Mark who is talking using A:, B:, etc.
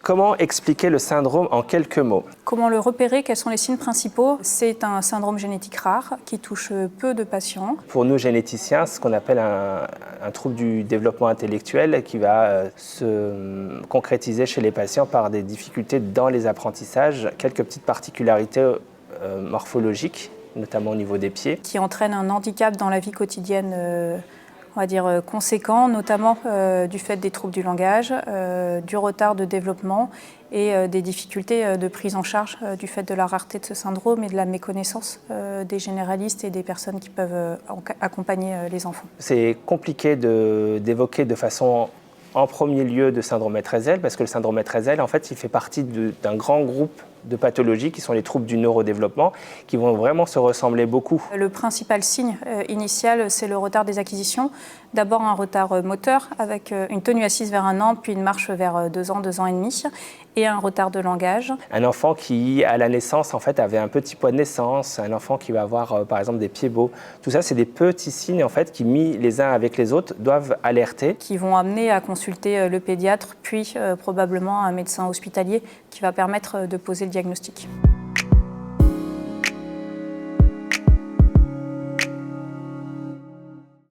A: Comment expliquer le syndrome en quelques mots?
B: Comment le repérer? Quels sont les signes principaux? C'est un syndrome génétique rare qui touche peu de patients.
A: Pour nous généticiens, c'est ce qu'on appelle un trouble du développement intellectuel qui va se concrétiser chez les patients par des difficultés dans les apprentissages, quelques petites particularités morphologiques, notamment au niveau des pieds.
B: Qui entraîne un handicap dans la vie quotidienne, on va dire conséquent, notamment du fait des troubles du langage, du retard de développement et des difficultés de prise en charge du fait de la rareté de ce syndrome et de la méconnaissance des généralistes et des personnes qui peuvent accompagner les enfants.
A: C'est compliqué d'évoquer de façon en premier lieu de syndrome Etrésel, parce que le syndrome Etrésel, en fait, il fait partie d'un grand groupe de pathologies qui sont les troubles du neurodéveloppement, qui vont vraiment se ressembler beaucoup.
B: Le principal signe initial, c'est le retard des acquisitions. D'abord un retard moteur avec une tenue assise vers 1 an, puis une marche vers 2 ans, 2 ans et demi, et un retard de langage.
A: Un enfant qui, à la naissance, en fait, avait un petit poids de naissance, un enfant qui va avoir, par exemple, des pieds beaux. Tout ça, c'est des petits signes, en fait, qui, mis les uns avec les autres, doivent alerter.
B: Qui vont amener à consulter le pédiatre, puis probablement un médecin hospitalier qui va permettre de poser le diagnostic.